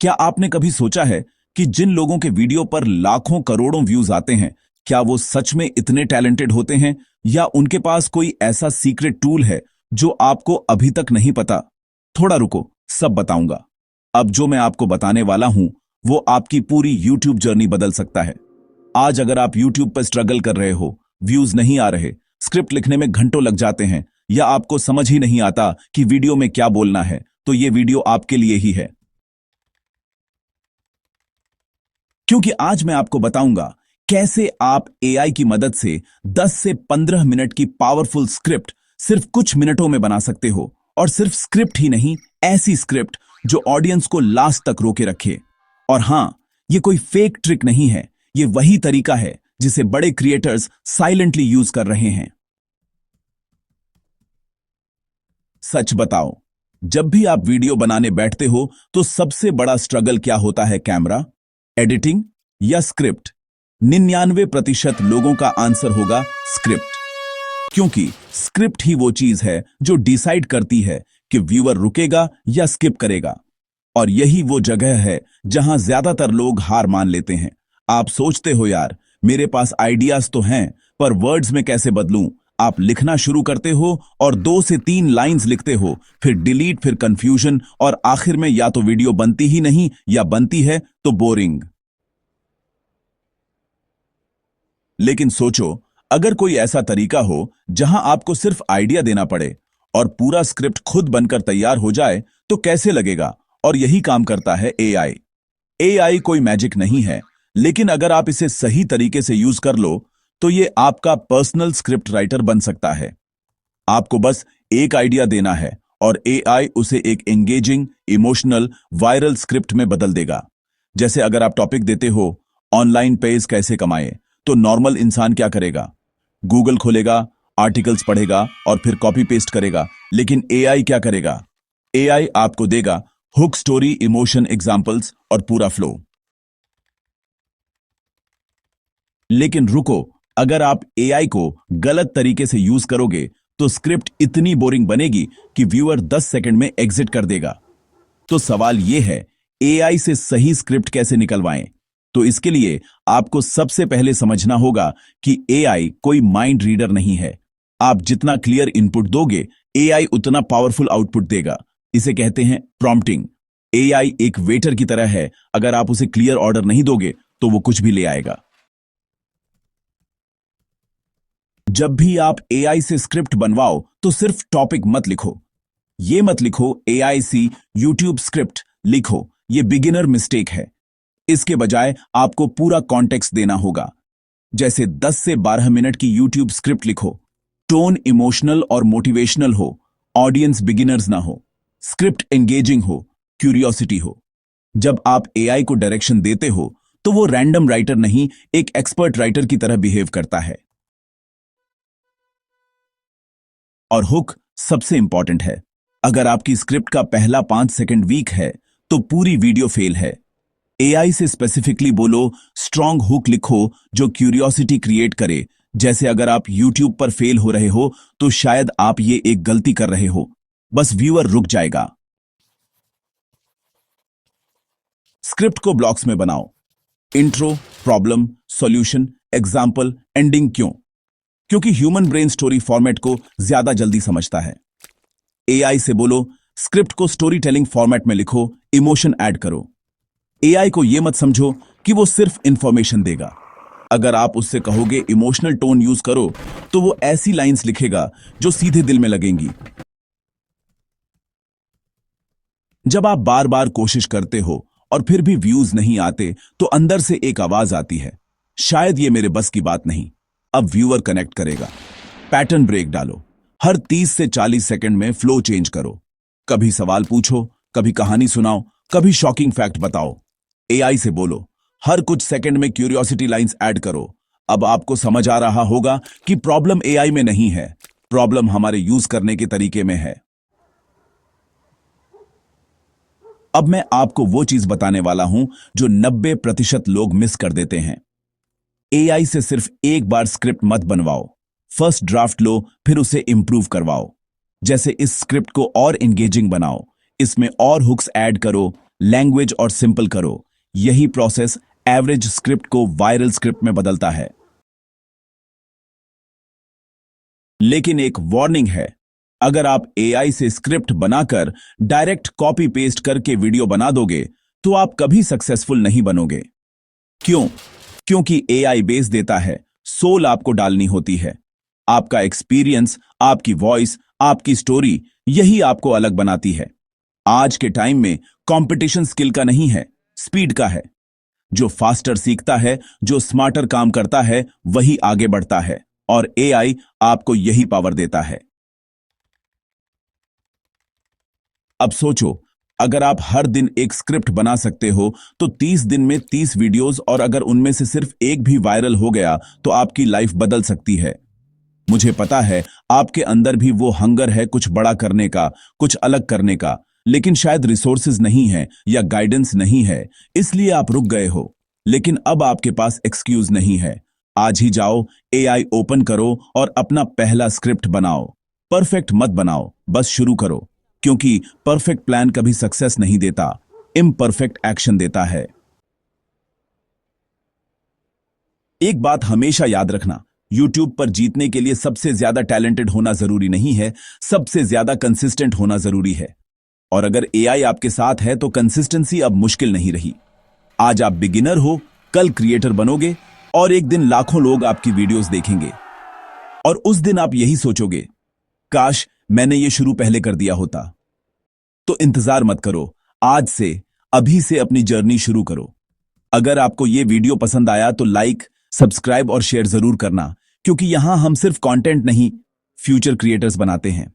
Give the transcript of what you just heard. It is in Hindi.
क्या आपने कभी सोचा है कि जिन लोगों के वीडियो पर लाखों करोड़ों व्यूज आते हैं, क्या वो सच में इतने टैलेंटेड होते हैं या उनके पास कोई ऐसा सीक्रेट टूल है जो आपको अभी तक नहीं पता? थोड़ा रुको, सब बताऊंगा। अब जो मैं आपको बताने वाला हूं वो आपकी पूरी YouTube जर्नी बदल सकता है। आज अगर आप YouTube पर स्ट्रगल कर रहे हो, व्यूज नहीं आ रहे, स्क्रिप्ट लिखने में घंटों लग जाते हैं या आपको समझ ही नहीं आता कि वीडियो में क्या बोलना है, तो ये वीडियो आपके लिए ही है। क्योंकि आज मैं आपको बताऊंगा कैसे आप AI की मदद से 10 से 15 मिनट की पावरफुल स्क्रिप्ट सिर्फ कुछ मिनटों में बना सकते हो। और सिर्फ स्क्रिप्ट ही नहीं, ऐसी स्क्रिप्ट जो ऑडियंस को लास्ट तक रोके रखे। और हां, ये कोई फेक ट्रिक नहीं है, ये वही तरीका है जिसे बड़े क्रिएटर्स साइलेंटली यूज कर रहे हैं। सच बताओ, जब भी आप वीडियो बनाने बैठते हो तो सबसे बड़ा स्ट्रगल क्या होता है? कैमरा, एडिटिंग या स्क्रिप्ट? 99% लोगों का आंसर होगा स्क्रिप्ट। क्योंकि स्क्रिप्ट ही वो चीज है जो डिसाइड करती है कि व्यूअर रुकेगा या स्किप करेगा। और यही वो जगह है जहां ज्यादातर लोग हार मान लेते हैं। आप सोचते हो, यार मेरे पास आइडियाज तो हैं, पर वर्ड्स में कैसे बदलूं? आप लिखना शुरू करते हो और 2 से 3 लाइंस लिखते हो, फिर डिलीट, फिर कंफ्यूजन, और आखिर में या तो वीडियो बनती ही नहीं या बनती है तो बोरिंग। लेकिन सोचो, अगर कोई ऐसा तरीका हो जहां आपको सिर्फ आइडिया देना पड़े और पूरा स्क्रिप्ट खुद बनकर तैयार हो जाए, तो कैसे लगेगा? और यही काम करता है AI। AI कोई मैजिक नहीं है, लेकिन अगर आप इसे सही तरीके से यूज कर लो तो ये आपका पर्सनल स्क्रिप्ट राइटर बन सकता है। आपको बस एक आइडिया देना है और AI उसे एक एंगेजिंग, इमोशनल, वायरल स्क्रिप्ट में बदल देगा। जैसे अगर आप टॉपिक देते हो, ऑनलाइन पेज कैसे कमाएं, तो नॉर्मल इंसान क्या करेगा? गूगल खोलेगा, आर्टिकल्स पढ़ेगा और फिर कॉपी पेस्ट करेगा। लेकिन AI क्या करेगा? AI आपको देगा हुक, स्टोरी, इमोशन, एग्जाम्पल्स और पूरा फ्लो। लेकिन रुको, अगर आप AI को गलत तरीके से यूज करोगे तो स्क्रिप्ट इतनी बोरिंग बनेगी कि व्यूअर 10 सेकंड में एग्जिट कर देगा। तो सवाल यह है, AI से सही स्क्रिप्ट कैसे निकलवाएं? तो इसके लिए आपको सबसे पहले समझना होगा कि AI कोई माइंड रीडर नहीं है। आप जितना क्लियर इनपुट दोगे, AI उतना पावरफुल आउटपुट देगा। इसे कहते हैं प्रॉम्प्टिंग। AI एक वेटर की तरह है, अगर आप उसे क्लियर ऑर्डर नहीं दोगे तो वो कुछ भी ले आएगा। जब भी आप AI से स्क्रिप्ट बनवाओ तो सिर्फ टॉपिक मत लिखो। ये मत लिखो AIC YouTube स्क्रिप्ट लिखो, ये बिगिनर मिस्टेक है। इसके बजाय आपको पूरा कॉन्टेक्स्ट देना होगा। जैसे 10 से 12 मिनट की YouTube स्क्रिप्ट लिखो, टोन इमोशनल और मोटिवेशनल हो, ऑडियंस बिगिनर्स ना हो, स्क्रिप्ट एंगेजिंग हो, क्यूरियोसिटी हो। जब आप AI को डायरेक्शन देते हो तो वो रैंडम राइटर नहीं, एक एक्सपर्ट राइटर की तरह बिहेव करता है। और हुक सबसे इंपॉर्टेंट है। अगर आपकी स्क्रिप्ट का पहला 5 सेकंड वीक है तो पूरी वीडियो फेल है। AI से स्पेसिफिकली बोलो, स्ट्रॉन्ग हुक लिखो जो क्यूरियोसिटी क्रिएट करे। जैसे अगर आप YouTube पर फेल हो रहे हो तो शायद आप ये एक गलती कर रहे हो, बस व्यूअर रुक जाएगा। स्क्रिप्ट को ब्लॉक्स में बनाओ। Intro, problem, solution, example, ending. क्यों? क्योंकि ह्यूमन ब्रेन स्टोरी फॉर्मेट को ज्यादा जल्दी समझता है। AI से बोलो, स्क्रिप्ट को स्टोरी टेलिंग फॉर्मेट में लिखो, इमोशन ऐड करो। AI को यह मत समझो कि वो सिर्फ इंफॉर्मेशन देगा। अगर आप उससे कहोगे इमोशनल टोन यूज करो, तो वो ऐसी लाइंस लिखेगा जो सीधे दिल में लगेंगी। जब आप बार बार कोशिश करते हो और फिर भी व्यूज नहीं आते, तो अंदर से एक आवाज आती है, शायद ये मेरे बस की बात नहीं। अब व्यूअर कनेक्ट करेगा। पैटर्न ब्रेक डालो। हर 30 से 40 सेकंड में फ्लो चेंज करो। कभी सवाल पूछो, कभी कहानी सुनाओ, कभी शॉकिंग फैक्ट बताओ। AI से बोलो, हर कुछ सेकंड में क्यूरियोसिटी लाइंस ऐड करो। अब आपको समझ आ रहा होगा कि प्रॉब्लम AI में नहीं है, प्रॉब्लम हमारे यूज करने के तरीके में है। अब मैं आपको वो चीज बताने वाला हूं जो 90% लोग मिस कर देते हैं। AI से सिर्फ एक बार स्क्रिप्ट मत बनवाओ। फर्स्ट ड्राफ्ट लो, फिर उसे इंप्रूव करवाओ। जैसे इस स्क्रिप्ट को और एंगेजिंग बनाओ, इसमें और हुक्स ऐड करो, लैंग्वेज और सिंपल करो। यही प्रोसेस एवरेज स्क्रिप्ट को वायरल स्क्रिप्ट में बदलता है। लेकिन एक वार्निंग है, अगर आप एआई से स्क्रिप्ट बनाकर डायरेक्ट कॉपी पेस्ट करके वीडियो बना दोगे तो आप कभी सक्सेसफुल नहीं बनोगे। क्यों? क्योंकि एआई बेस देता है, सोल आपको डालनी होती है। आपका एक्सपीरियंस, आपकी वॉइस, आपकी स्टोरी, यही आपको अलग बनाती है। आज के टाइम में कंपटीशन स्किल का नहीं है, स्पीड का है। जो फास्टर सीखता है, जो स्मार्टर काम करता है, वही आगे बढ़ता है, और एआई आपको यही पावर देता है। अब सोचो, अगर आप हर दिन एक स्क्रिप्ट बना सकते हो तो 30 दिन में 30 वीडियोस, और अगर उनमें से सिर्फ एक भी वायरल हो गया तो आपकी लाइफ बदल सकती है। मुझे पता है आपके अंदर भी वो हंगर है कुछ बड़ा करने का, कुछ अलग करने का, लेकिन शायद रिसोर्सेज नहीं है या गाइडेंस नहीं है, इसलिए आप रुक गए हो। लेकिन अब आपके पास एक्सक्यूज नहीं है। आज ही जाओ, एआई ओपन करो और अपना पहला स्क्रिप्ट बनाओ। परफेक्ट मत बनाओ, बस शुरू करो, क्योंकि परफेक्ट प्लान कभी सक्सेस नहीं देता, इम्परफेक्ट एक्शन देता है। एक बात हमेशा याद रखना, YouTube पर जीतने के लिए सबसे ज्यादा टैलेंटेड होना जरूरी नहीं है, सबसे ज्यादा कंसिस्टेंट होना जरूरी है। और अगर एआई आपके साथ है तो कंसिस्टेंसी अब मुश्किल नहीं रही। आज आप बिगिनर हो, कल क्रिएटर बनोगे, और एक दिन लाखों लोग आपकी वीडियोस देखेंगे। और उस दिन आप यही सोचोगे, काश मैंने ये शुरू पहले कर दिया होता। तो इंतजार मत करो, आज से, अभी से अपनी जर्नी शुरू करो। अगर आपको ये वीडियो पसंद आया तो लाइक, सब्सक्राइब और शेयर जरूर करना, क्योंकि यहां हम सिर्फ कंटेंट नहीं, फ्यूचर क्रिएटर्स बनाते हैं।